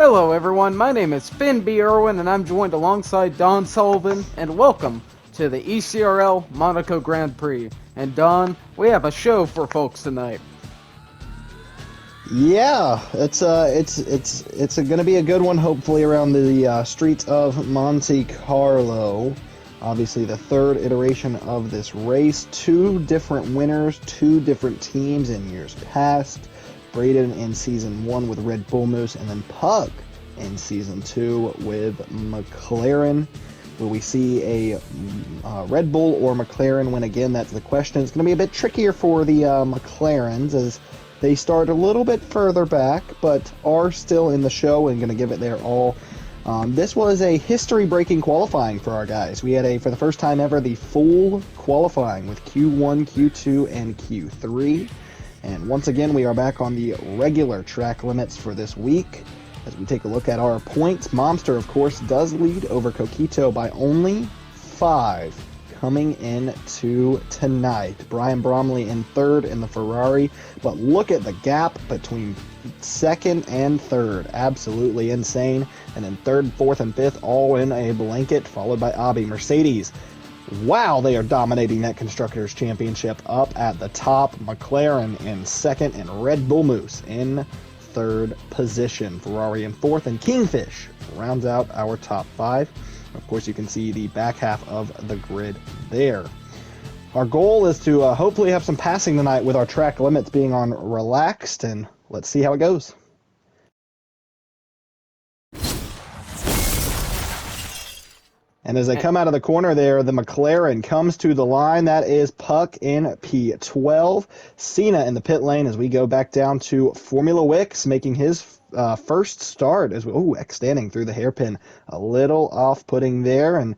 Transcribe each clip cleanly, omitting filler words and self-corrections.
Hello everyone, my name is Finn B. Irwin and I'm joined alongside Don Sullivan, and welcome to the ECRL Monaco Grand Prix. And Don, we have a show for folks tonight. Yeah, it's going to be a good one. Hopefully, around the streets of Monte Carlo. Obviously, the third iteration of this race. Two different winners, two different teams in years past. Braden in season 1 with Red Bull Moose, and then Puck in season 2 with McLaren. Will we see a Red Bull or McLaren win again? That's the question. It's going to be a bit trickier for the McLarens as they start a little bit further back, but are still in the show and going to give it their all. This was a history-breaking qualifying for our guys. We had for the first time ever, the full qualifying with Q1, Q2, and Q3. And once again, we are back on the regular track limits for this week. As we take a look at our points, Momster, of course, does lead over Coquito by only 5 coming into tonight. Brian Bromley in third in the Ferrari, but look at the gap between second and third. Absolutely insane. And then third, fourth, and fifth all in a blanket, followed by Abi. Mercedes, wow, they are dominating that Constructors' Championship up at the top. McLaren in second, and Red Bull Moose in third position. Ferrari in fourth, and Kingfish rounds out our top 5. Of course, you can see the back half of the grid there. Our goal is to hopefully have some passing tonight with our track limits being on relaxed, and let's see how it goes. And as they come out of the corner there, the McLaren comes to the line. That is Puck in P12. Cena in the pit lane as we go back down to Formula Wicks, making his first start. X standing through the hairpin. A little off-putting there. And,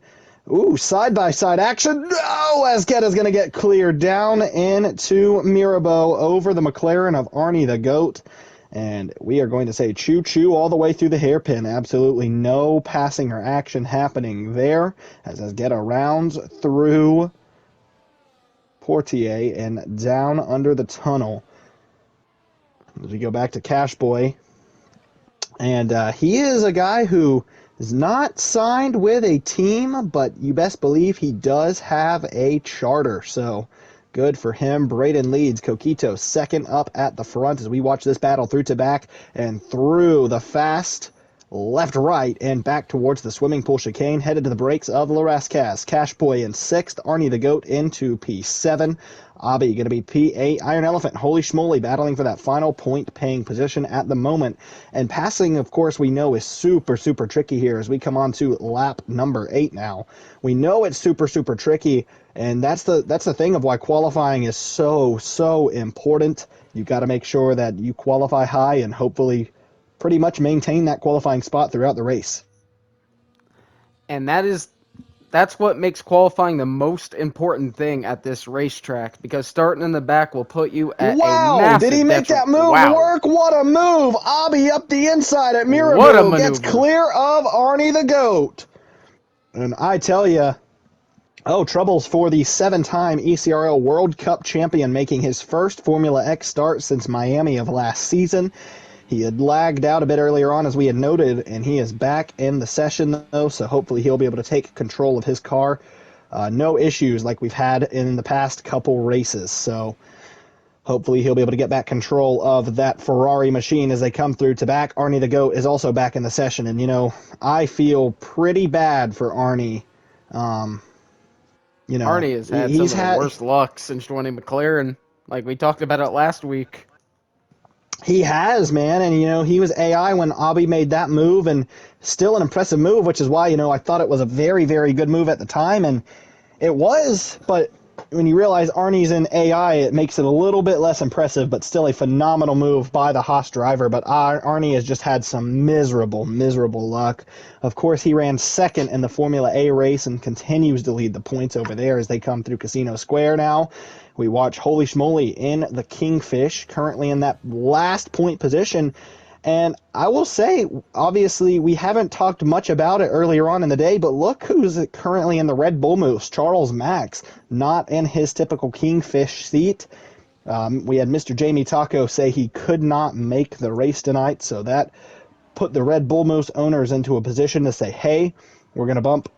side-by-side action. No! Azqueta's going to get cleared down into Mirabeau over the McLaren of Arnie the Goat. And we are going to say choo-choo all the way through the hairpin. Absolutely no passing or action happening there as Azqueta rounds through Portier and down under the tunnel. As we go back to Cash Boy. And he is a guy who is not signed with a team, but you best believe he does have a charter. So good for him. Braden leads. Coquito second up at the front as we watch this battle through to back and through the fast left-right and back towards the swimming pool chicane, headed to the brakes of Larascas. Cash Boy in 6th. Arnie the Goat into P7. Abi going to be P8. Iron Elephant, holy schmoly, battling for that final point-paying position at the moment. And passing, of course, we know is super, super tricky here as we come on to lap number 8 now. We know it's super, super tricky, and that's the thing of why qualifying is so, so important. You've got to make sure that you qualify high and hopefully pretty much maintain that qualifying spot throughout the race. And that's what makes qualifying the most important thing at this racetrack, because starting in the back will put you at a massive Did he make that move work? What a move! Abi up the inside at Mirabeau gets clear of Arnie the Goat. And I tell you, troubles for the 7-time ECRL World Cup champion, making his first Formula X start since Miami of last season. He had lagged out a bit earlier on, as we had noted, and he is back in the session, though, so hopefully he'll be able to take control of his car. No issues like we've had in the past couple races, so hopefully he'll be able to get back control of that Ferrari machine as they come through to back. Arnie the Goat is also back in the session, and, I feel pretty bad for Arnie. Arnie has had some of the worst luck since joining McLaren, like we talked about it last week. He has, man, and, he was AI when Abi made that move, and still an impressive move, which is why, I thought it was a very, very good move at the time, and it was, but when you realize Arnie's in AI, it makes it a little bit less impressive, but still a phenomenal move by the Haas driver. But Arnie has just had some miserable, miserable luck. Of course, he ran second in the Formula A race and continues to lead the points over there as they come through Casino Square now. We watch Holy Schmoly in the Kingfish, currently in that last point position. And I will say, obviously, we haven't talked much about it earlier on in the day, but look who's currently in the Red Bull Moose, Charles Max, not in his typical Kingfish seat. We had Mr. Jamie Taco say he could not make the race tonight, so that put the Red Bull Moose owners into a position to say, hey, we're going to bump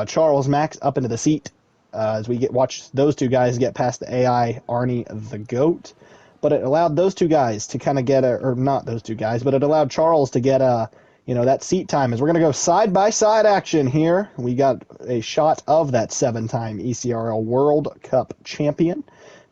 Charles Max up into the seat as we watch those two guys get past the AI Arnie the GOAT. But it allowed those two guys to kind of get or not those two guys, but it allowed Charles to get that seat time. As we're going to go side-by-side action here. We got a shot of that 7-time ECRL World Cup champion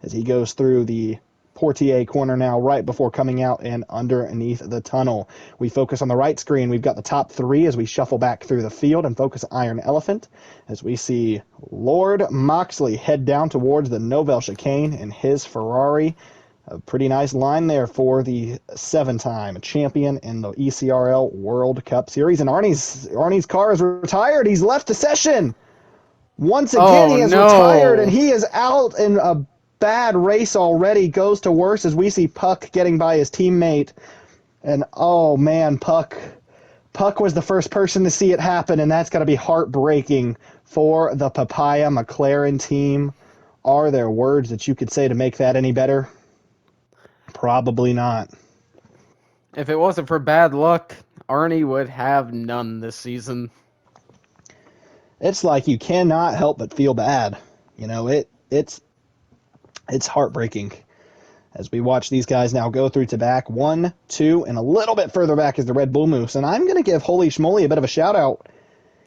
as he goes through the Portier corner now right before coming out and underneath the tunnel. We focus on the right screen. We've got the top 3 as we shuffle back through the field and focus Iron Elephant as we see Lord Moxley head down towards the Nouvelle Chicane in his Ferrari. A pretty nice line there for the 7-time champion in the ECRL World Cup Series. And Arnie's car is retired. He's left the session. Once again, he has retired, and he is out in a bad race already. Goes to worse as we see Puck getting by his teammate. And, oh, man, Puck was the first person to see it happen, and that's got to be heartbreaking for the Papaya McLaren team. Are there words that you could say to make that any better? Probably not. If it wasn't for bad luck, Arnie would have none this season. It's like you cannot help but feel bad. It's heartbreaking as we watch these guys now go through to back 1, 2, and a little bit further back is the Red Bull Moose. And I'm going to give Holy Schmoly a bit of a shout out.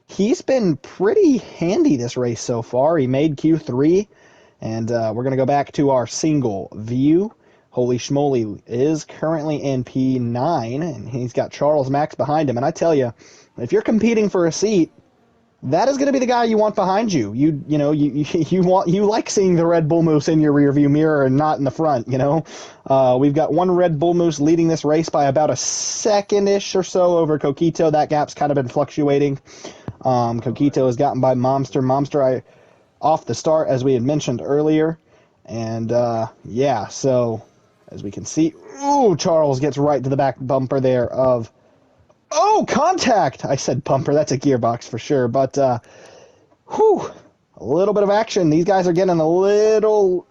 He's been pretty handy this race so far. He made Q3, and we're going to go back to our single view. Holy Schmoly is currently in P9, and he's got Charles Max behind him. And I tell you, if you're competing for a seat, that is going to be the guy you want behind you. You like seeing the Red Bull Moose in your rearview mirror and not in the front. We've got one Red Bull Moose leading this race by about a second-ish or so over Coquito. That gap's kind of been fluctuating. Coquito has gotten by Momster. Momster off the start, as we had mentioned earlier, and so as we can see, Charles gets right to the back bumper there of. Oh, contact! I said bumper. That's a gearbox for sure. But, a little bit of action. These guys are getting a little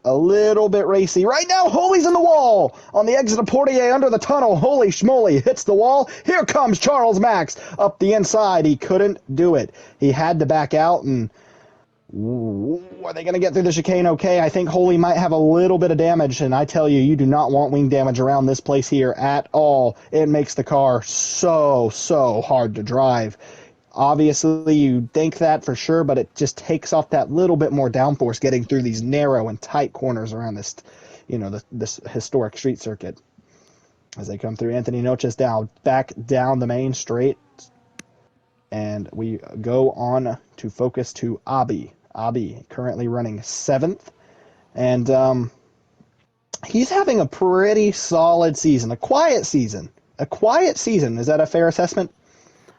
bit racy. Right now, Holy's in the wall on the exit of Portier under the tunnel. Holy Schmoly hits the wall. Here comes Charles Max up the inside. He couldn't do it. He had to back out, and are they going to get through the chicane okay? I think Holy might have a little bit of damage, and I tell you, you do not want wing damage around this place here at all. It makes the car so hard to drive. Obviously, you think that for sure, but it just takes off that little bit more downforce getting through these narrow and tight corners around this, this historic street circuit. As they come through, Anthony Noches back down the main straight, and we go on to focus to Abi. Abi currently running 7th, and he's having a pretty solid season, a quiet season. Is that a fair assessment?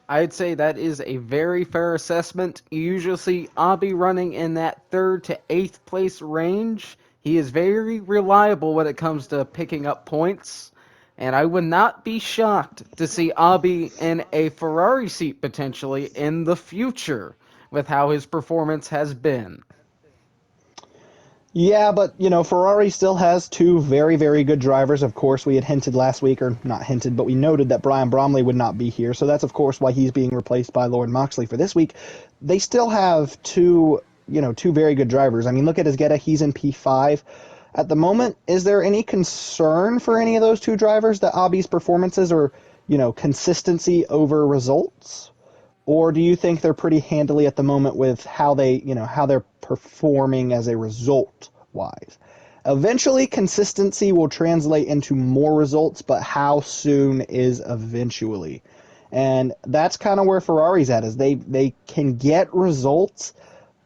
I'd say that is a very fair assessment. You usually see Abi running in that 3rd to 8th place range. He is very reliable when it comes to picking up points, and I would not be shocked to see Abi in a Ferrari seat potentially in the future with how his performance has been. Yeah, but, Ferrari still has 2 very, very good drivers. Of course, we had hinted last week, or not hinted, but we noted that Brian Bromley would not be here. So that's, of course, why he's being replaced by Lord Moxley for this week. They still have 2 very good drivers. I mean, look at Izgueta. He's in P5. At the moment, is there any concern for any of those 2 drivers that Abi's performances are, consistency over results? Or do you think they're pretty handily at the moment with how they're performing as a result-wise? Eventually, consistency will translate into more results, but how soon is eventually? And that's kind of where Ferrari's at, is they can get results,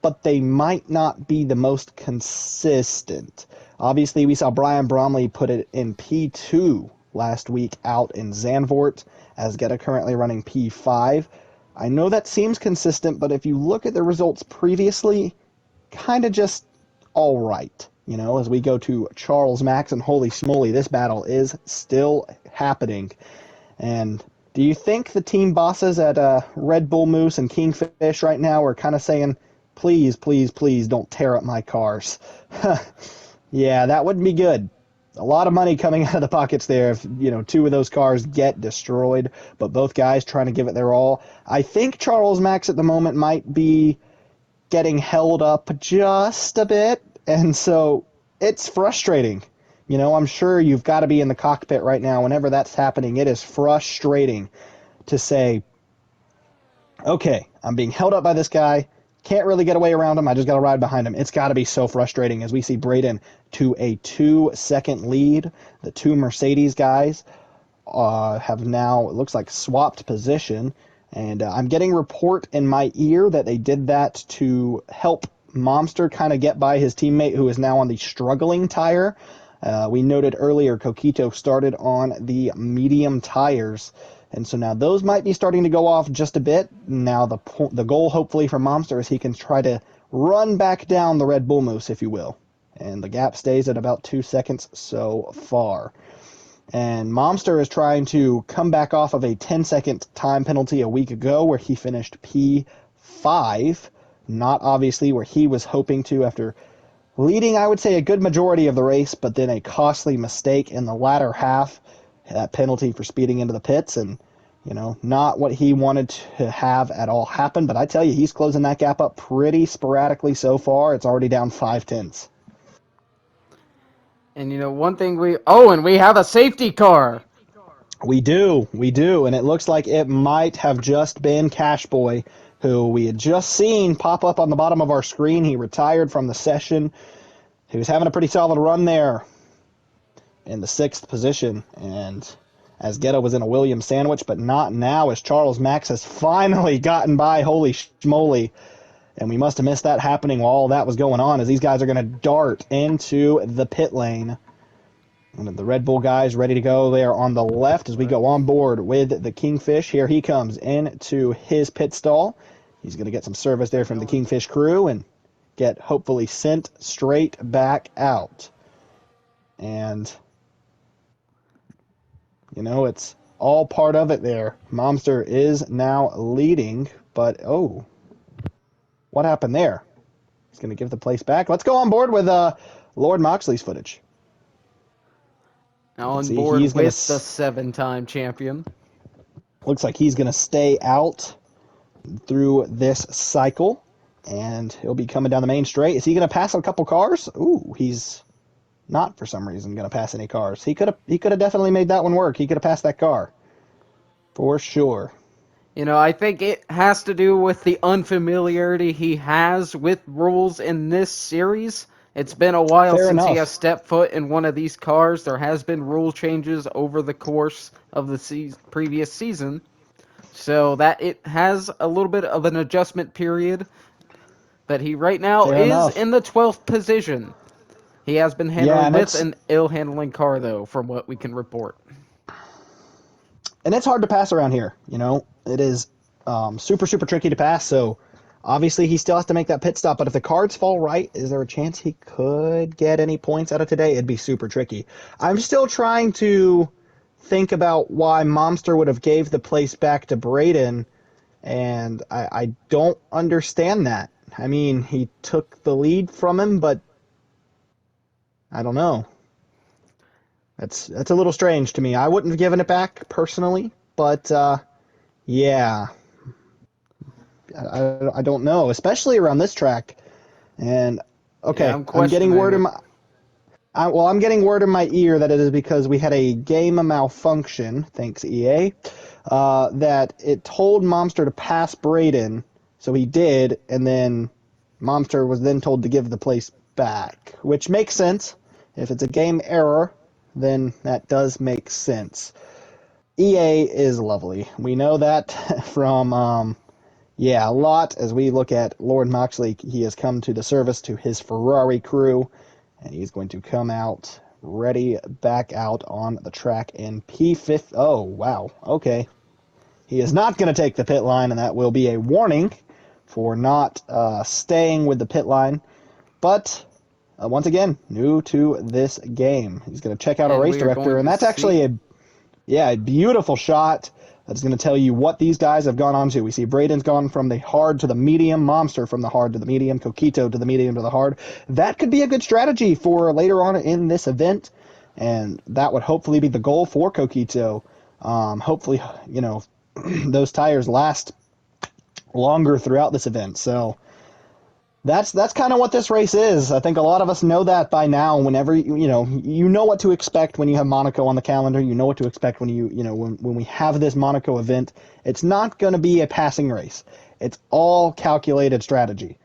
but they might not be the most consistent. Obviously, we saw Brian Bromley put it in P2 last week out in Zandvoort, as Izgueta currently running P5. I know that seems consistent, but if you look at the results previously, kind of just all right. As we go to Charles Max and Holy Schmoly, this battle is still happening. And do you think the team bosses at Red Bull Moose and Kingfish right now are kind of saying, please, please, please don't tear up my cars? Yeah, that wouldn't be good. a lot of money coming out of the pockets there if, two of those cars get destroyed, but both guys trying to give it their all. I think Charles Max at the moment might be getting held up just a bit, and so it's frustrating. I'm sure you've got to be in the cockpit right now whenever that's happening. It is frustrating to say, okay, I'm being held up by this guy. Can't really get away around him. I just got to ride behind him. It's got to be so frustrating as we see Braden to a 2-second lead. The two Mercedes guys have now, it looks like, swapped position. And I'm getting report in my ear that they did that to help Momster kind of get by his teammate who is now on the struggling tire. We noted earlier Coquito started on the medium tires. And so now those might be starting to go off just a bit. Now the goal, hopefully, for Momster is he can try to run back down the Red Bull Moose, if you will. And the gap stays at about 2 seconds so far. And Momster is trying to come back off of a 10-second time penalty a week ago where he finished P5. Not obviously where he was hoping to after leading, I would say, a good majority of the race, but then a costly mistake in the latter half, that penalty for speeding into the pits, and not what he wanted to have at all happen. But I tell you, he's closing that gap up pretty sporadically so far. It's already down 5 tenths. And one thing and we have a safety car. We do, and it looks like it might have just been Cash Boy, who we had just seen pop up on the bottom of our screen. He retired from the session. He was having a pretty solid run there in the 6th position, and as Ghetto was in a Williams sandwich, but not now as Charles Max has finally gotten by. Holy schmoly. And we must have missed that happening while all that was going on, as these guys are going to dart into the pit lane. And the Red Bull guys ready to go there on the left as we go on board with the Kingfish. Here he comes into his pit stall. He's going to get some service there from the Kingfish crew and get hopefully sent straight back out. And, it's all part of it there. Momster is now leading, but, what happened there? He's going to give the place back. Let's go on board with Lord Moxley's footage. On See, board he's going with the to 7-time champion. looks like he's going to stay out through this cycle, and he'll be coming down the main straight. Is he going to pass a couple cars? Ooh, he's not for some reason going to pass any cars. He could have definitely made that one work. He could have passed that car for sure. I think it has to do with the unfamiliarity he has with rules in this series. It's been a while Fair since he has enough. stepped foot in one of these cars. There has been rule changes over the course of the previous season, so that it has a little bit of an adjustment period. But he right now Fair is enough. in the 12th position. He has been Yeah, handling with an ill-handling car, though, from what we can report. and it's hard to pass around here. It is super super tricky to pass. So obviously he still has to make that pit stop. But if the cards fall right, is there a chance he could get any points out of today? It'd be super tricky. I'm still trying to think about why Momster would have gave the place back to Braden, and I don't understand that. I mean, he took the lead from him, but I don't know. That's a little strange to me. I wouldn't have given it back personally, but yeah, I don't know, especially around this track. And Yeah, okay, I'm questioning it. I'm getting word in my ear that it is because we had a game malfunction, thanks EA, that it told Momster to pass Braden, so he did, and then Momster was then told to give the place back, which makes sense. If it's a game error, then that does make sense. EA is lovely. We know that from a lot as we look at Lord Moxley. He has come to the service to his Ferrari crew, and he's going to come out ready back out on the track in P5. Oh, wow. Okay. He is not going to take the pit line, and that will be a warning for not staying with the pit line. But once again, new to this game. He's going to check out our And race we are director, going and to that's actually see. a beautiful shot that's going to tell you what these guys have gone on to. We see Braden's gone from the hard to the medium, Momster from the hard to the medium, Coquito to the medium to the hard. That could be a good strategy for later on in this event. and that would hopefully be the goal for Coquito. Hopefully, those tires last longer throughout this event. So that's kind of what this race is. I think a lot of us know that by now. Whenever you know what to expect when you have Monaco on the calendar. You know what to expect when when we have this Monaco event. It's not going to be a passing race. It's all calculated strategy.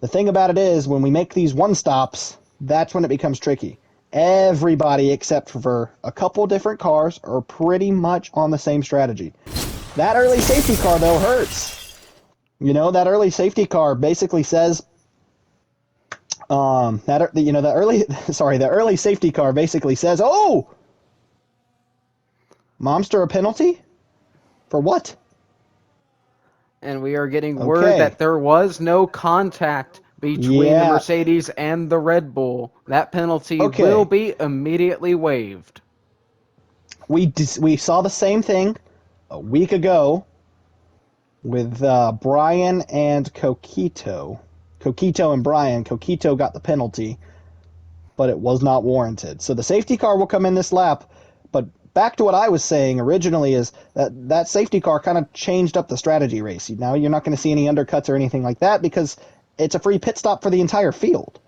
The thing about it is when we make these one stops, that's when it becomes tricky. Everybody except for a couple different cars are pretty much on the same strategy. That early safety car though hurts. That early safety car basically says the early safety car basically says, "Oh, Momster a penalty? For what?" And we are getting word Okay. that there was no contact between the Yeah. Mercedes and the Red Bull. That penalty will Okay. be immediately waived. We saw the same thing a week ago with Brian and Coquito. Coquito and Brian. Coquito got the penalty, but it was not warranted. So the safety car will come in this lap. But back to what I was saying originally is that safety car kind of changed up the strategy race. Now you're not going to see any undercuts or anything like that because it's a free pit stop for the entire field.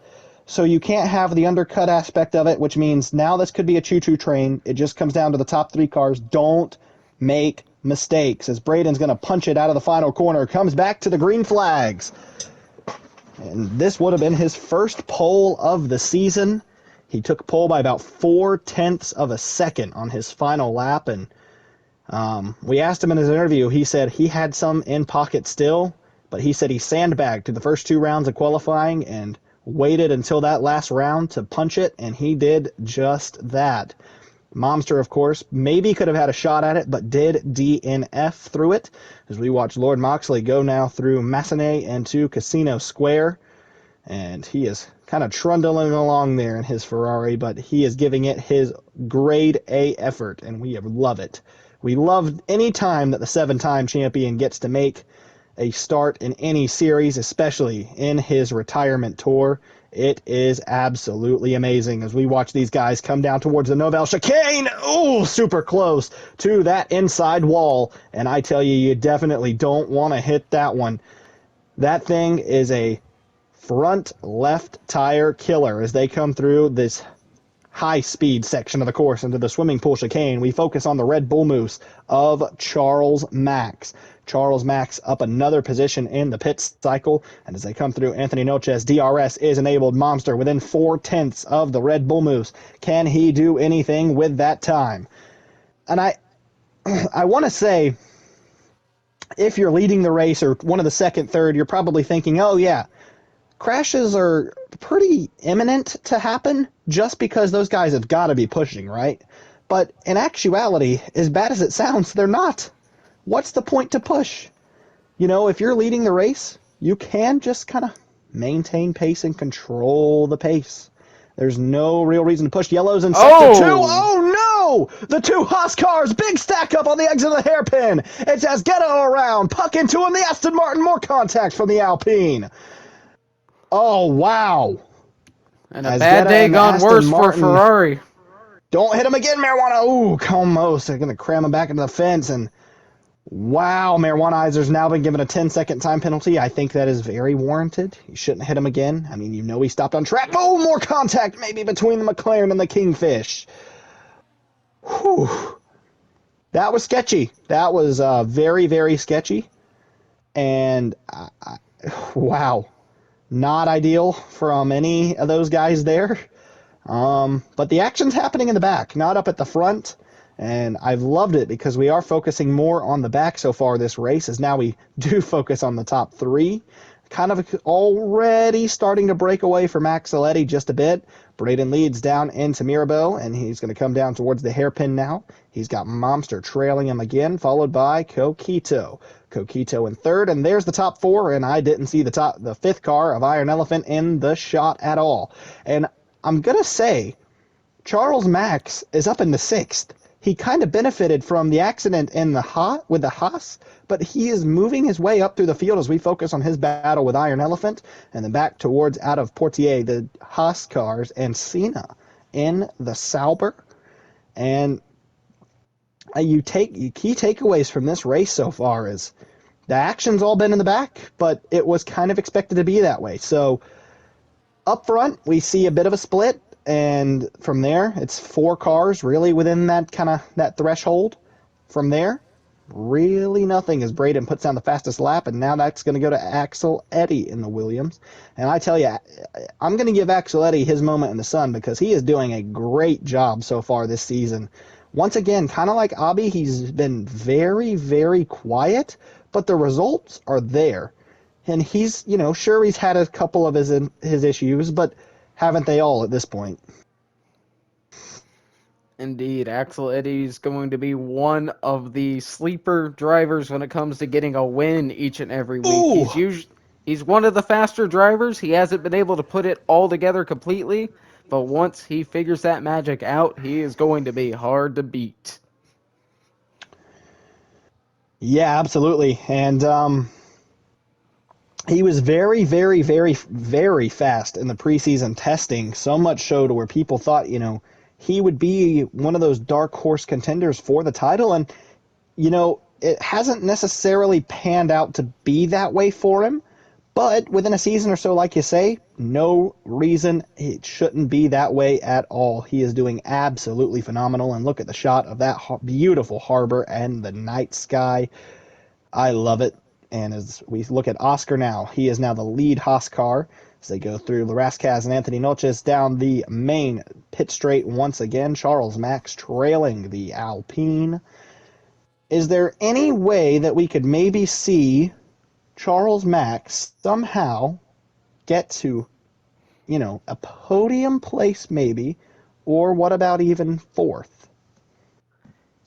So you can't have the undercut aspect of it, which means now this could be a choo-choo train. It just comes down to the top three cars. Don't make mistakes as Braden's going to punch it out of the final corner. Comes back to the green flags. And this would have been his first pole of the season. He took pole by about 4/10 of a second on his final lap. And we asked him in his interview, he said he had some in pocket still, but he said he sandbagged to the first two rounds of qualifying and waited until that last round to punch it, and he did just that. Momster, of course, maybe could have had a shot at it, but did DNF through it, as we watch Lord Moxley go now through Massenet and to Casino Square, and he is kind of trundling along there in his Ferrari, but he is giving it his grade A effort, and we love it. We love any time that the seven-time champion gets to make a start in any series, especially in his retirement tour. It is absolutely amazing as we watch these guys come down towards the Novell chicane. Ooh, super close to that inside wall. And I tell you, you definitely don't want to hit that one. That thing is a front left tire killer as they come through this high-speed section of the course into the swimming pool chicane. We focus on the Red Bull Moose of Charles Max. Charles Max up another position in the pit cycle, and as they come through, Anthony Noches, DRS is enabled. Momster within 4/10 of the Red Bull Moose. Can he do anything with that time? And I want to say, if you're leading the race or one of the second, third, you're probably thinking, oh yeah, crashes are pretty imminent to happen just because those guys have got to be pushing, right? But in actuality, as bad as it sounds, they're not. What's the point to push? If you're leading the race, you can just kind of maintain pace and control the pace. There's no real reason to push. Yellows in sector two. Oh! Oh no! The two Haas cars, big stack up on the exit of the hairpin. It's Asgetto around, puck into him. The Aston Martin, more contact from the Alpine. Oh wow! And a bad Asgetta day and the gone Aston worse for Martin. Ferrari. Don't hit him again, Marijuana. Ooh, almost. They're going to cram him back into the fence. And wow, Marijuana-izer's now been given a 10-second time penalty. I think that is very warranted. You shouldn't hit him again. I mean, he stopped on track. Oh, more contact maybe between the McLaren and the Kingfish. Whew. That was sketchy. That was very, very sketchy. And wow, not ideal from any of those guys there. But the action's happening in the back, not up at the front. And I've loved it because we are focusing more on the back so far this race, as now we do focus on the top three. Kind of already starting to break away from Axeletti just a bit. Braden leads down into Mirabeau, and he's going to come down towards the hairpin now. He's got Momster trailing him again, followed by Coquito. Coquito in third, and there's the top four, and I didn't see the fifth car of Iron Elephant in the shot at all. And I'm going to say Charles Max is up in the sixth. He kind of benefited from the accident in with the Haas, but he is moving his way up through the field as we focus on his battle with Iron Elephant, and then out of Portier, the Haas cars, and Cena in the Sauber. And you key takeaways from this race so far is the action's all been in the back, but it was kind of expected to be that way. So up front, we see a bit of a split, and from there, it's 4 cars really within that kind of that threshold. From there, really nothing as Braden puts down the fastest lap, and now that's going to go to Axel Eddy in the Williams. And I tell you, I'm going to give Axel Eddy his moment in the sun because he is doing a great job so far this season. Once again, kind of like Abi, he's been very, very quiet, but the results are there. And he's, sure he's had a couple of his issues, but haven't they all at this point? Indeed, Axel Eddy's going to be one of the sleeper drivers when it comes to getting a win each and every week. Ooh! He's one of the faster drivers. He hasn't been able to put it all together completely, but once he figures that magic out, he is going to be hard to beat. Yeah, absolutely. And he was very, very, very, very fast in the preseason testing. So much so to where people thought, he would be one of those dark horse contenders for the title. And, it hasn't necessarily panned out to be that way for him. But within a season or so, like you say, no reason it shouldn't be that way at all. He is doing absolutely phenomenal. And look at the shot of that beautiful harbor and the night sky. I love it. And as we look at Oscar now, he is now the lead Haas car as they go through Larascaz and Anthony Noches down the main pit straight once again. Charles Max trailing the Alpine. Is there any way that we could maybe see Charles Max somehow get to, a podium place maybe, or what about even fourth?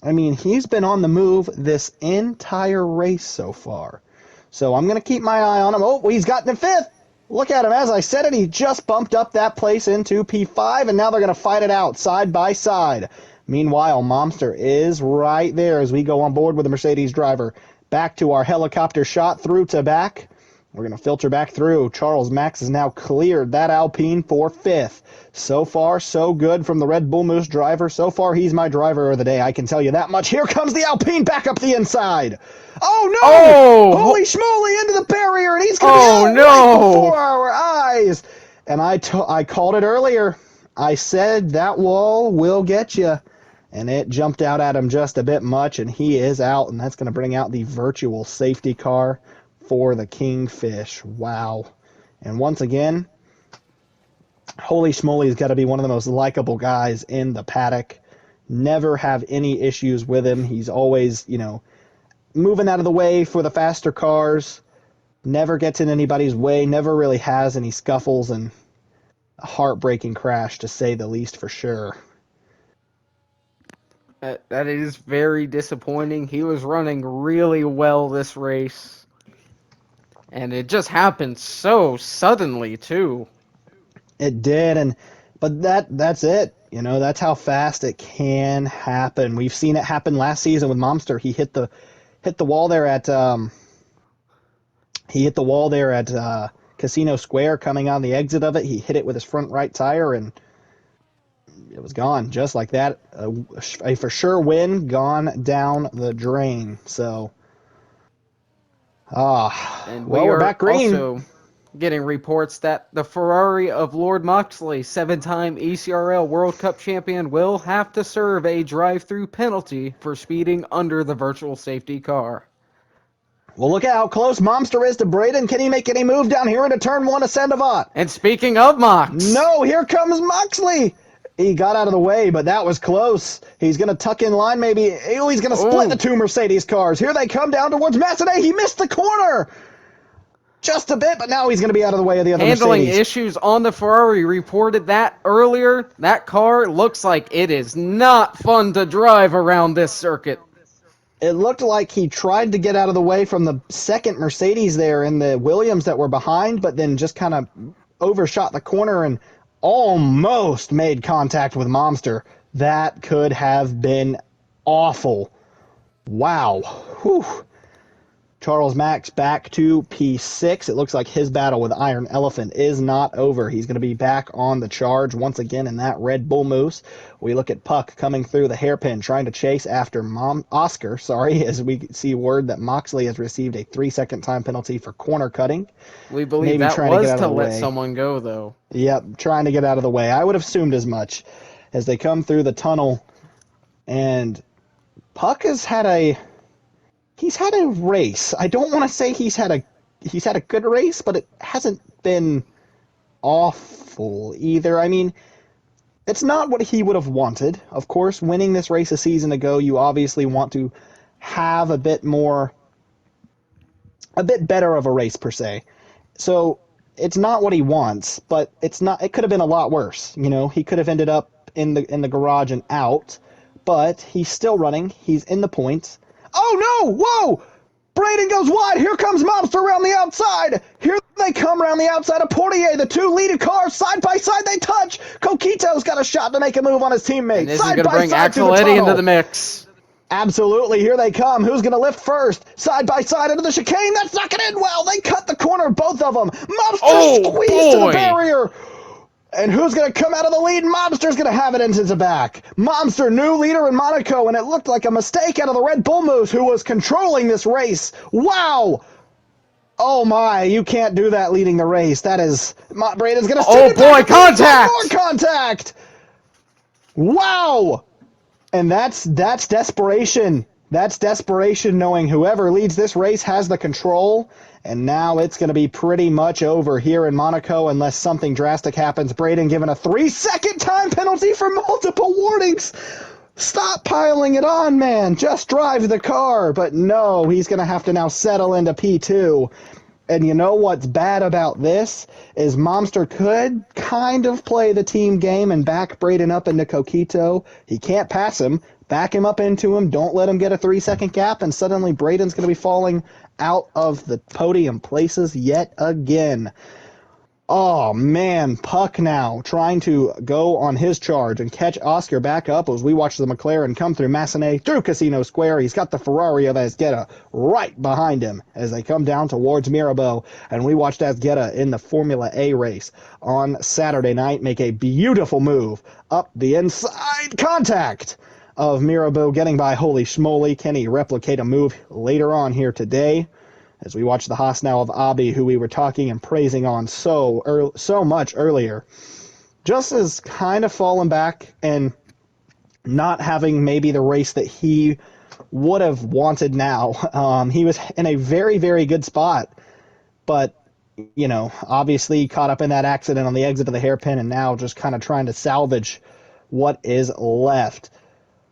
I mean, he's been on the move this entire race so far. So I'm going to keep my eye on him. Oh, he's gotten to fifth. Look at him. As I said it, he just bumped up that place into P5, and now they're going to fight it out side by side. Meanwhile, Momster is right there as we go on board with the Mercedes driver. Back to our helicopter shot through to back. We're going to filter back through. Charles Max has now cleared that Alpine for fifth. So far, so good from the Red Bull Moose driver. So far, he's my driver of the day. I can tell you that much. Here comes the Alpine back up the inside. Oh, no! Oh! Holy schmoly, into the barrier, and he's going to Oh, be out right no! before our eyes. And I called it earlier. I said that wall will get you. And it jumped out at him just a bit much, and he is out, and that's going to bring out the virtual safety car for the Kingfish. Wow. And once again, holy schmoly, he's got to be one of the most likable guys in the paddock. Never have any issues with him. He's always, moving out of the way for the faster cars. Never gets in anybody's way. Never really has any scuffles, and a heartbreaking crash, to say the least, for sure. That is very disappointing. He was running really well this race. And it just happened so suddenly, too. It did, but that's it. That's how fast it can happen. We've seen it happen last season with Momster. He hit the wall there at Casino Square coming on the exit of it. He hit it with his front right tire, and it was gone just like that. A for sure win gone down the drain. So, And well, we we're are back green. also getting reports that the Ferrari of Lord Moxley, 7-time ECRL World Cup champion, will have to serve a drive-through penalty for speeding under the virtual safety car. Well, look at how close Momster is to Braden. Can he make any move down here into turn one of Sandoval? And speaking of Mox... No, here comes Moxley. He got out of the way, but that was close. He's going to tuck in line maybe. Oh, he's going to split the two Mercedes cars. Here they come down towards Massenet. He missed the corner. Just a bit, but now he's going to be out of the way of the other handling Mercedes. Issues on the Ferrari reported that earlier. That car looks like it is not fun to drive around this circuit. It looked like he tried to get out of the way from the second Mercedes there in the Williams that were behind, but then just kind of overshot the corner and almost made contact with Momster. That could have been awful. Wow. Whew. Charles Max back to P6. It looks like his battle with Iron Elephant is not over. He's going to be back on the charge once again in that Red Bull Moose. We look at Puck coming through the hairpin, trying to chase after Oscar, as we see word that Moxley has received a 3-second time penalty for corner cutting. We believe Maybe that trying to get was out of to the let way. someone go, though. Yep, trying to get out of the way. I would have assumed as much as they come through the tunnel. And Puck has had a race. I don't want to say he's had a good race, but it hasn't been awful either. I mean, it's not what he would have wanted. Of course, winning this race a season ago, you obviously want to have a bit better of a race per se. So it's not what he wants, but it could have been a lot worse. He could have ended up in the garage and out, but he's still running. He's in the points. Oh no! Whoa! Braden goes wide. Here comes Mobster around the outside. Here they come around the outside of Portier. The two leaded cars side by side. They touch. Coquito's got a shot to make a move on his teammate. And this is Side going to by bring side through the Axel Eddy into tunnel. the mix. Absolutely, here they come. Who's going to lift first? Side by side into the chicane. That's not going to end well. They cut the corner, both of them. Mobster squeezed to the barrier. And who's going to come out of the lead? Mobster's going to have it into the back. Mobster, new leader in Monaco, and it looked like a mistake out of the Red Bull Moose, who was controlling this race. Wow! Oh my, you can't do that leading the race. That is... Braden's going to Oh boy, contact! More contact! Wow! And that's desperation. That's desperation, knowing whoever leads this race has the control. And now it's going to be pretty much over here in Monaco unless something drastic happens. Braden given a 3-second time penalty for multiple warnings. Stop piling it on, man. Just drive the car. But no, he's going to have to now settle into P2. And you know what's bad about this is Momster could kind of play the team game and back Braden up into Coquito. He can't pass him. Back him up into him. Don't let him get a 3-second gap, and suddenly Braden's going to be falling out of the podium places yet again. Oh, man, Puck now trying to go on his charge and catch Oscar back up as we watch the McLaren come through Massenet, through Casino Square. He's got the Ferrari of Azgeta right behind him as they come down towards Mirabeau. And we watched Azgeta in the Formula A race on Saturday night make a beautiful move up the inside. Contact of Mirabeau getting by. Holy schmoly, can he replicate a move later on here today? As we watch the Haas now of Abi, who we were talking and praising on so much earlier, just has kind of fallen back and not having maybe the race that he would have wanted now. He was in a very, very good spot, but, obviously caught up in that accident on the exit of the hairpin and now just kind of trying to salvage what is left.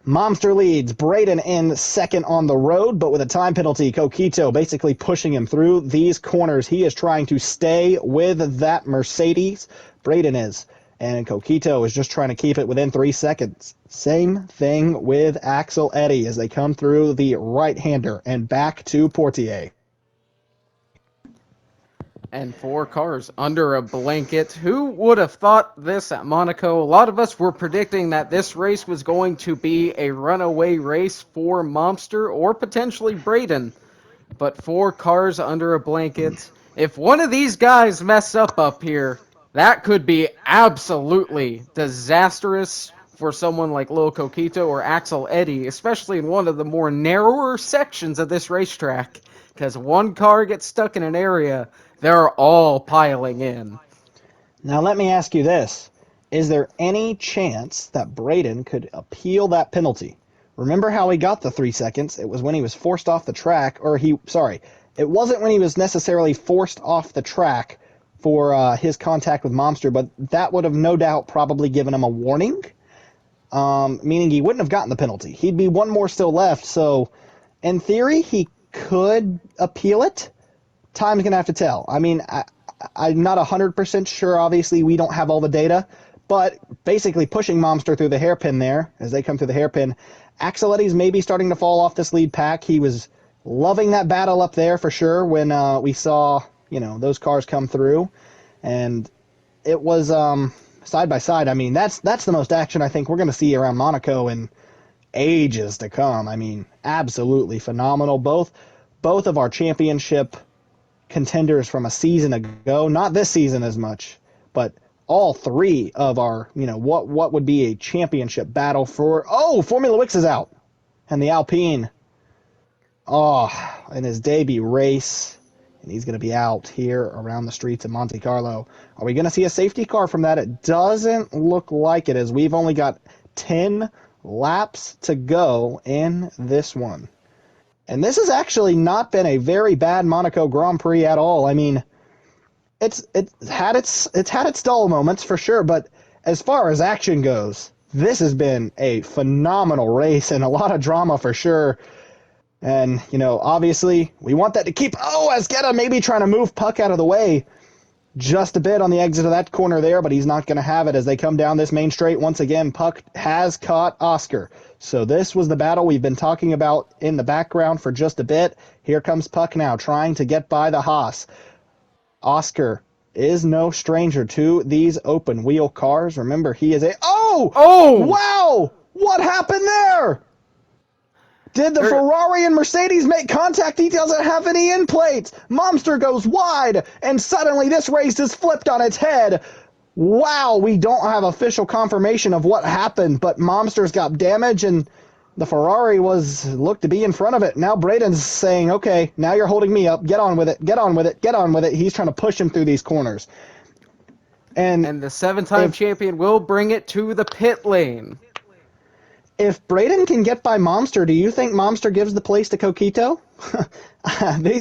Momster leads, Braden in second on the road, but with a time penalty, Coquito basically pushing him through these corners. He is trying to stay with that Mercedes. Braden is, and Coquito is just trying to keep it within 3 seconds. Same thing with Axel Eddy as they come through the right-hander and back to Portier. And 4 cars under a blanket. Who would have thought this at Monaco? A lot of us were predicting that this race was going to be a runaway race for Momster or potentially Braden. But 4 cars under a blanket. If one of these guys mess up here, that could be absolutely disastrous for someone like Lil Coquito or Axel Eddy, especially in one of the more narrower sections of this racetrack. Because one car gets stuck in an area, they're all piling in. Now let me ask you this. Is there any chance that Braden could appeal that penalty? Remember how he got the 3 seconds? It was when he was forced off the track, it wasn't when he was necessarily forced off the track for his contact with Momster, but that would have no doubt probably given him a warning, meaning he wouldn't have gotten the penalty. He'd be one more still left, so in theory, he could appeal it. Time's going to have to tell. I mean, I'm not 100% sure. Obviously, we don't have all the data. But basically pushing Momster through the hairpin there as they come through the hairpin. Axel Eddy's maybe starting to fall off this lead pack. He was loving that battle up there for sure when we saw, those cars come through. And it was side by side. I mean, that's the most action I think we're going to see around Monaco in ages to come. I mean, absolutely phenomenal. Both both of our championship contenders from a season ago, not this season as much, but all three of our, what would be a championship battle for. Oh, Formula Wix is out. And the Alpine, oh, in his debut race, and he's going to be out here around the streets of Monte Carlo. Are we going to see a safety car from that? It doesn't look like it, as we've only got 10 laps to go in this one. And this has actually not been a very bad Monaco Grand Prix at all. I mean, it's had its dull moments for sure, but as far as action goes, this has been a phenomenal race and a lot of drama for sure. And, obviously, we want that to keep. Oh, Asgetta maybe trying to move Puck out of the way just a bit on the exit of that corner there, but he's not going to have it as they come down this main straight. Once again, Puck has caught Oscar. So this was the battle we've been talking about in the background for just a bit. Here comes Puck now, trying to get by the Haas. Oscar is no stranger to these open wheel cars. Remember, he is a... Oh! Oh! Wow! What happened there? Did the Ferrari and Mercedes make contact? He doesn't have any end plates. Momster goes wide, and suddenly this race is flipped on its head. Wow, we don't have official confirmation of what happened, but Momster's got damage, and the Ferrari looked to be in front of it. Now Braden's saying, okay, now you're holding me up. Get on with it. Get on with it. Get on with it. He's trying to push him through these corners. And the seven-time champion will bring it to the pit lane. If Braden can get by Momster, do you think Momster gives the place to Coquito?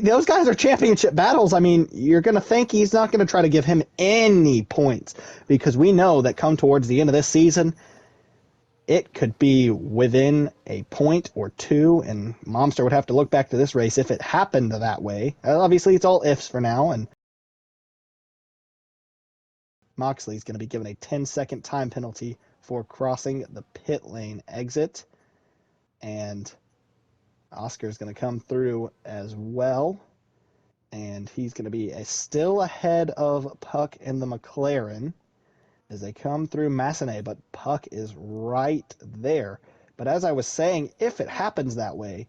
Those guys are championship battles. I mean, you're going to think he's not going to try to give him any points, because we know that come towards the end of this season, it could be within a point or two, and Momster would have to look back to this race if it happened that way. Obviously, it's all ifs for now, and Moxley's going to be given a 10-second time penalty for crossing the pit lane exit. And Oscar's going to come through as well. And he's going to be still ahead of Puck in the McLaren as they come through Massenet. But Puck is right there. But as I was saying, if it happens that way,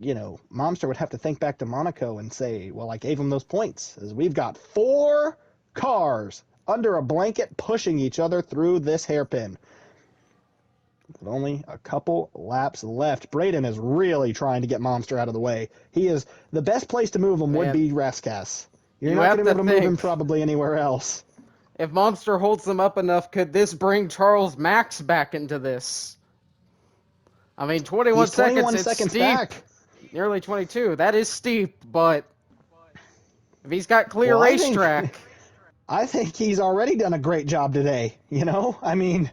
Momster would have to think back to Monaco and say, well, I gave him those points, as we've got 4 cars under a blanket pushing each other through this hairpin. With only a couple laps left, Braden is really trying to get Momster out of the way. He is the best place to move him would be Rascasse. You're not going to be able to move him probably anywhere else. If Momster holds them up enough, could this bring Charles Max back into this? I mean, 21 seconds, it's steep. Back. Nearly 22. That is steep, but if he's got clear racetrack... I think he's already done a great job today, I mean,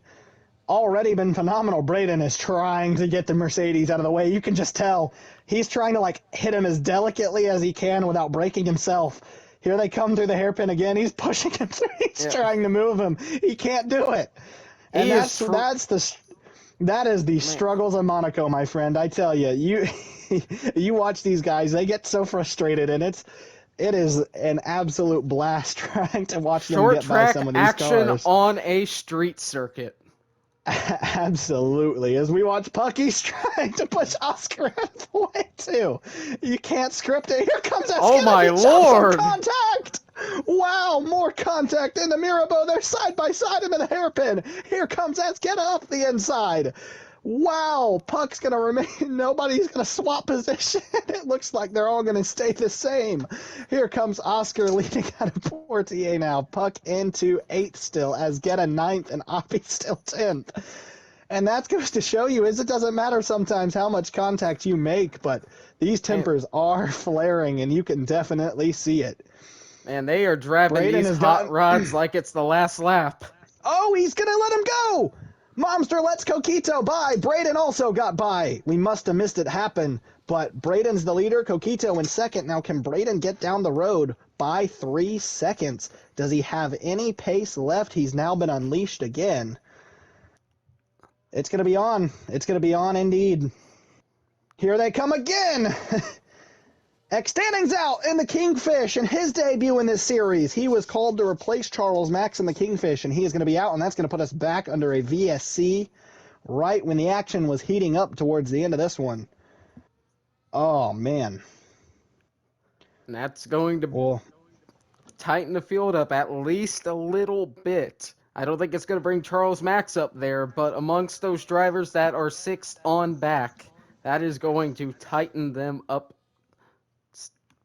already been phenomenal. Braden is trying to get the Mercedes out of the way. You can just tell he's trying to hit him as delicately as he can without breaking himself. Here they come through the hairpin again. He's pushing him through. He's trying to move him. He can't do it. And that is the struggles of Monaco, my friend. I tell you, you watch these guys, they get so frustrated, and it is an absolute blast trying to watch them get by some of these cars. Short track action on a street circuit. Absolutely. As we watch Pucky's trying to push Oscar out of the way, too. You can't script it. Here comes Escalade. Oh, my Lord. Contact. Wow, more contact in the Mirabeau. They're side by side in the hairpin. Here comes Escalade up the inside. Wow, Puck's going to remain. Nobody's going to swap position. It looks like they're all going to stay the same. Here comes Oscar leading out of Portier now. Puck into 8th still. Asgetta 9th and Oppie still 10th. And that goes to show you it doesn't matter sometimes how much contact you make, but these tempers are flaring, and you can definitely see it. And they are driving these hot rods like it's the last lap. Oh, he's going to let him go! Momster lets Coquito by. Braden also got by. We must have missed it happen, but Braden's the leader. Coquito in second. Now, can Braden get down the road by 3 seconds? Does he have any pace left? He's now been unleashed again. It's going to be on. It's going to be on indeed. Here they come again. Standing's out in the Kingfish in his debut in this series. He was called to replace Charles Max in the Kingfish, and he is going to be out, and that's going to put us back under a VSC right when the action was heating up towards the end of this one. Oh, man. And that's going to Well, tighten the field up at least a little bit. I don't think it's going to bring Charles Max up there, but amongst those drivers that are sixth on back, that is going to tighten them up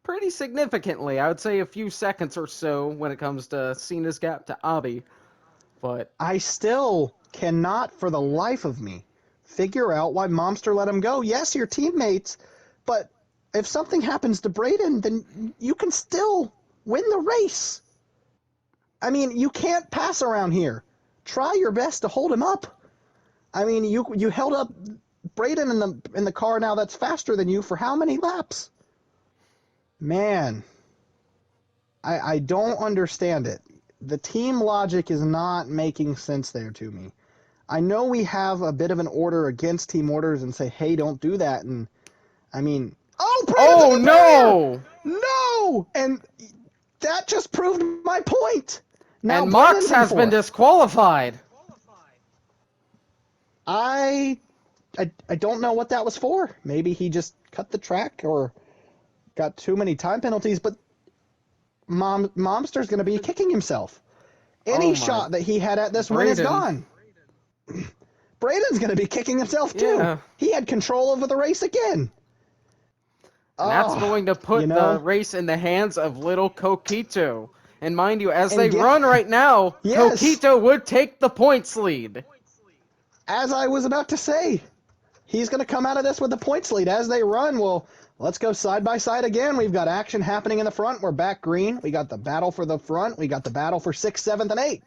pretty significantly. I would say a few seconds or so when it comes to Cena's gap to Abi. But I still cannot for the life of me figure out why Momster let him go. Yes, you're teammates, but if something happens to Braden, then you can still win the race. I mean, you can't pass around here. Try your best to hold him up. I mean, you held up Braden in the car now that's faster than you for how many laps? Man, I don't understand it. The team logic is not making sense there to me. I know we have a bit of an order against team orders and say, hey, don't do that. And I mean, oh, Braden's in oh the barrier! no! No! And that just proved my point. Now And Mox Braden's in has been fourth. disqualified. I, I don't know what that was for. Maybe he just cut the track or got too many time penalties, but Momster's going to be kicking himself. Oh Any my, shot that he had at this win is Braden. gone. Braden's going to be kicking himself too. Yeah. He had control over the race again. And that's Oh, going to you put the know, race in the hands of little Coquito. And mind you, as and they run right now, yes, Coquito would take the points lead. as I was about to say, he's going to come out of this with the points lead as they run. Well, let's go side by side again. We've got action happening in the front. We're back green. We got the battle for the front. We got the battle for 6th, 7th, and 8th.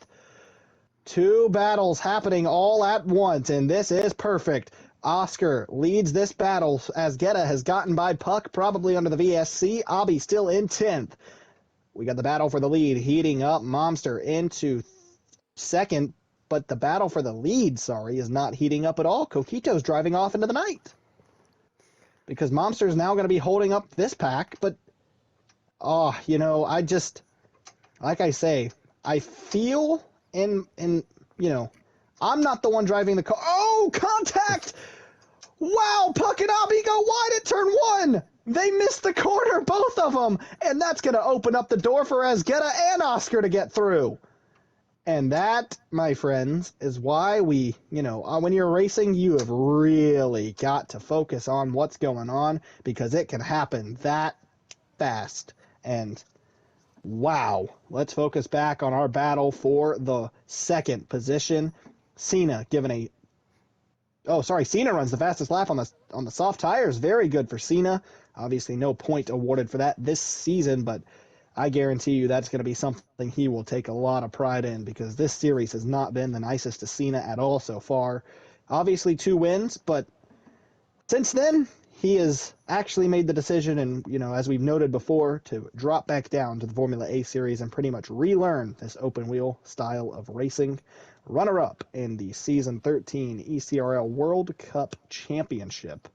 Two battles happening all at once, and this is perfect. Oscar leads this battle as Guetta has gotten by Puck, probably under the VSC. Abi still in 10th. We got the battle for the lead heating up. Momster into second, but the battle for the lead, is not heating up at all. Coquito's driving off into the night because Momster is now going to be holding up this pack. But, I just, like I say, I feel I'm not the one driving the car. Oh, contact! Wow, Puck and Abi go wide at turn one. They missed the corner, both of them, and that's going to open up the door for Asgetta and Oscar to get through. And that, my friends, is why when you're racing, you have really got to focus on what's going on because it can happen that fast. And wow, let's focus back on our battle for the second position. Cena Cena runs the fastest lap on the soft tires. Very good for Cena. Obviously, no point awarded for that this season, but I guarantee you that's going to be something he will take a lot of pride in because this series has not been the nicest to Cena at all so far. Obviously, 2 wins, but since then, he has actually made the decision, and as we've noted before, to drop back down to the Formula A series and pretty much relearn this open wheel style of racing. Runner-up in the Season 13 ECRL World Cup Championship.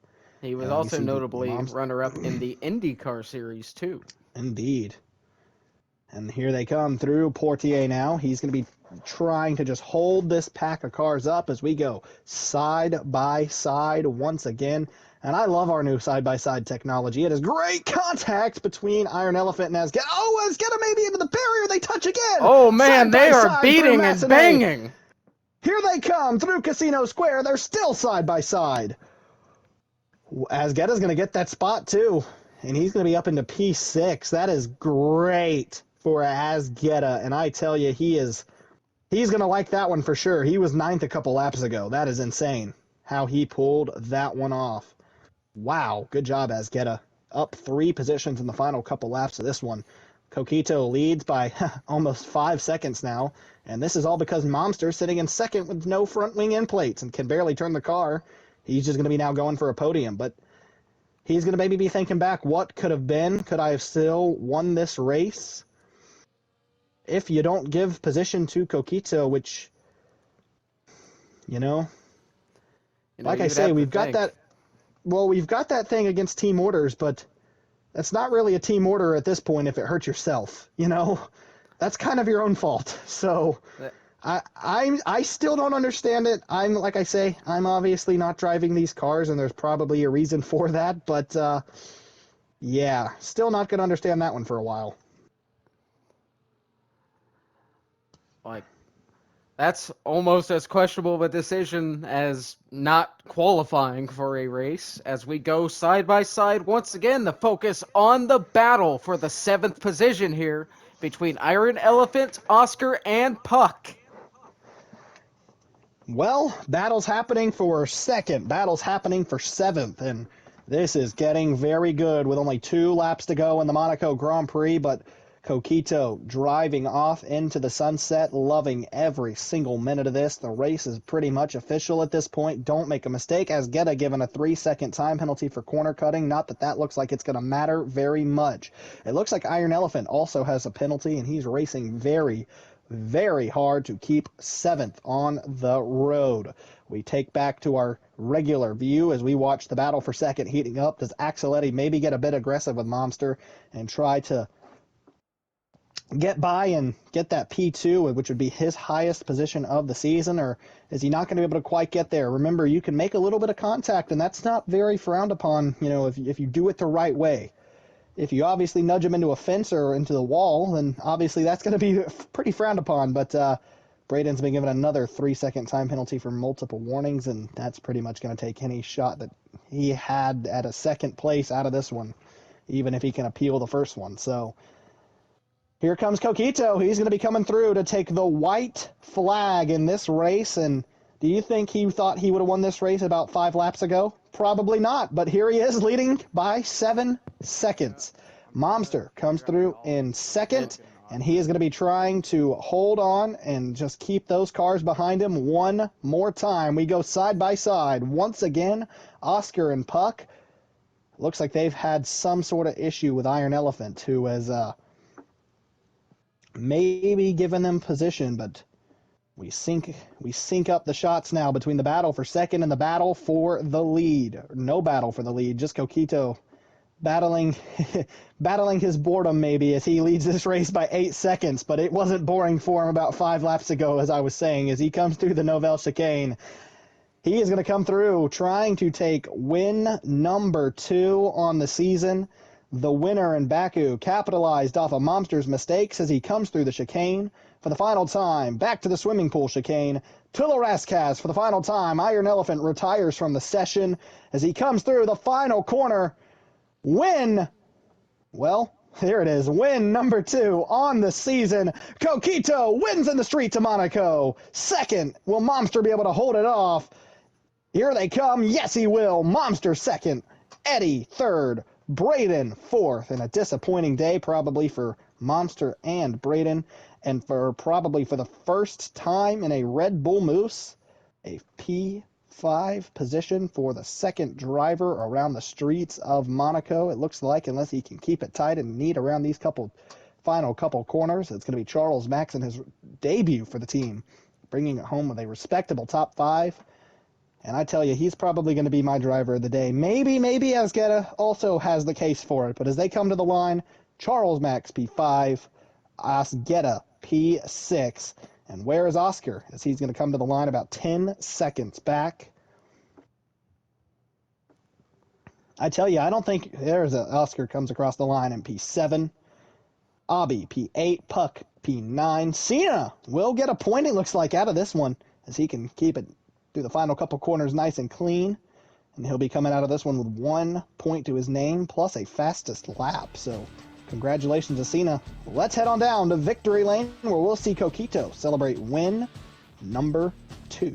He was And also obviously, notably runner-up in the IndyCar Series, too. indeed. And here they come through Portier now. He's going to be trying to just hold this pack of cars up as we go side by side once again. And I love our new side-by-side technology. It is great contact between Iron Elephant and Asgetta. Oh, Asgetta maybe into the barrier. They touch again. Oh man, they are Side-by-side through beating and Massenet. banging! Here they come through Casino Square. They're still side-by-side. Asgetta's going to get that spot too. And he's going to be up into P6. That is great for Asgetta. And I tell you, he's going to like that one for sure. He was 9th a couple laps ago. That is insane how he pulled that one off. Wow, good job, Asgetta. Up 3 positions in the final couple laps of this one. Coquito leads by almost 5 seconds now, and this is all because Momster's sitting in second with no front wing end plates and can barely turn the car. He's just going to be now going for a podium, but he's going to maybe be thinking back, what could have been? Could I have still won this race? If you don't give position to Coquito, which, like I You'd say, have to we've got think. that thing against team orders, but that's not really a team order at this point if it hurts yourself, That's kind of your own fault. So I still don't understand it. Like I say, I'm obviously not driving these cars, and there's probably a reason for that, but Yeah, still not going to understand that one for a while. Like, that's almost as questionable of a decision as not qualifying for a race. As we go side by side, once again, the focus on the battle for the 7th position here between Iron Elephant, Oscar, and Puck. Well, battle's happening for second, battle's happening for seventh, and this is getting very good with only 2 laps to go in the Monaco Grand Prix, but Coquito driving off into the sunset, loving every single minute of this. The race is pretty much official at this point. Don't make a mistake, as Guetta given a 3-second time penalty for corner cutting. Not that that looks like it's going to matter very much. It looks like Iron Elephant also has a penalty, and he's racing very hard to keep 7th on the road. We take back to our regular view as we watch the battle for second heating up. Does Axeletti maybe get a bit aggressive with Momster and try to get by and get that P2, which would be his highest position of the season, or is he not going to be able to quite get there? Remember, you can make a little bit of contact, and that's not very frowned upon, if you do it the right way. If you obviously nudge him into a fence or into the wall, then obviously that's going to be pretty frowned upon. But Braden's been given another 3-second time penalty for multiple warnings, and that's pretty much going to take any shot that he had at a second place out of this one, even if he can appeal the first one. So here comes Coquito. He's going to be coming through to take the white flag in this race. And do you think he thought he would have won this race about 5 laps ago? Probably not, but here he is leading by 7 seconds. Momster comes through in second, and he is going to be trying to hold on and just keep those cars behind him one more time. We go side by side. Once again, Oscar and Puck. Looks like they've had some sort of issue with Iron Elephant, who has maybe given them position, but we sync up the shots now between the battle for second and the battle for the lead. No battle for the lead, just Coquito battling his boredom maybe as he leads this race by 8 seconds, but it wasn't boring for him about 5 laps ago, as I was saying, as he comes through the Novelle chicane. He is going to come through trying to take win number 2 on the season. The winner in Baku capitalized off of Momster's mistakes as he comes through the chicane for the final time. Back to the swimming pool chicane. To the Rascas for the final time. Iron Elephant retires from the session as he comes through the final corner. Win! Well, here it is. Win number 2 on the season. Coquito wins in the streets of Monaco. Second, will Momster be able to hold it off? Here they come. Yes, he will. Momster second. Eddie third. Braden fourth, and a disappointing day probably for Momster and Braden, and probably for the first time in a Red Bull Moose, a P5 position for the second driver around the streets of Monaco. It looks like, unless he can keep it tight and neat around these final couple corners, it's going to be Charles Max in his debut for the team, bringing it home with a respectable top 5. And I tell you, he's probably going to be my driver of the day. Maybe Asgetta also has the case for it. But as they come to the line, Charles Max P5, Asgetta P6. And where is Oscar? As he's going to come to the line about 10 seconds back. I tell you, I don't think Oscar comes across the line in P7. Abby P8, Puck P9. Cena will get a point, it looks like, out of this one, as he can keep it through the final couple corners nice and clean, and he'll be coming out of this one with 1 point to his name plus a fastest lap. So congratulations to Cena. Let's head on down to victory lane where we'll see Coquito celebrate win number 2.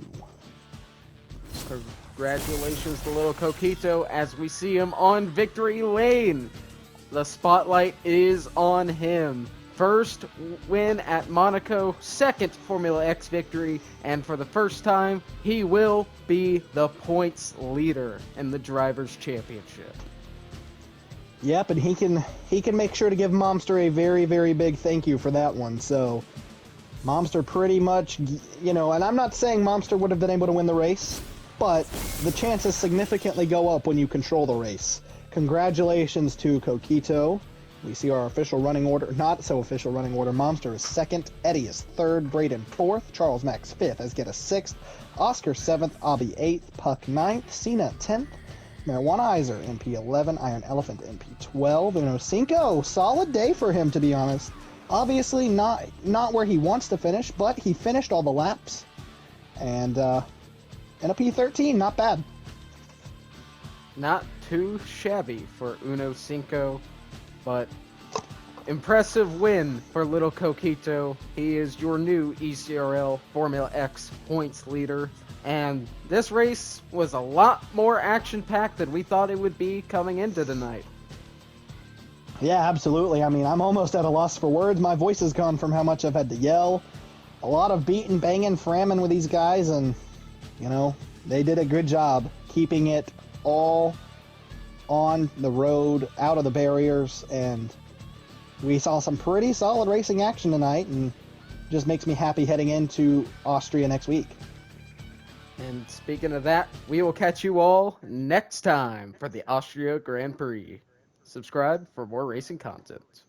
Congratulations to little Coquito as we see him on victory lane. The spotlight is on him. First win at Monaco, second Formula X victory, and for the first time, he will be the points leader in the Drivers' Championship. Yep, and he can make sure to give Momster a very big thank you for that one. So Momster pretty much, and I'm not saying Momster would have been able to win the race, but the chances significantly go up when you control the race. Congratulations to Coquito. We see our official running order, not so official running order. Momster is second, Eddie is third, Braden fourth, Charles Max fifth, Asgetta sixth, Oscar seventh, Abby eighth, Puck ninth, Cena 10th, Marijuanaizer, NP11, Iron Elephant, NP12, Uno Cinco. Solid day for him, to be honest. Obviously, not where he wants to finish, but he finished all the laps. And a P13, not bad. Not too shabby for Uno Cinco, but impressive win for Little Coquito. He is your new ECRL Formula X points leader. And this race was a lot more action-packed than we thought it would be coming into tonight. Yeah, absolutely. I mean, I'm almost at a loss for words. My voice has gone from how much I've had to yell. A lot of beating, banging, framming with these guys, and, you know, they did a good job keeping it all on the road, out of the barriers, and we saw some pretty solid racing action tonight, and just makes me happy heading into Austria next week. And speaking of that, we will catch you all next time for the Austria Grand Prix. Subscribe for more racing content.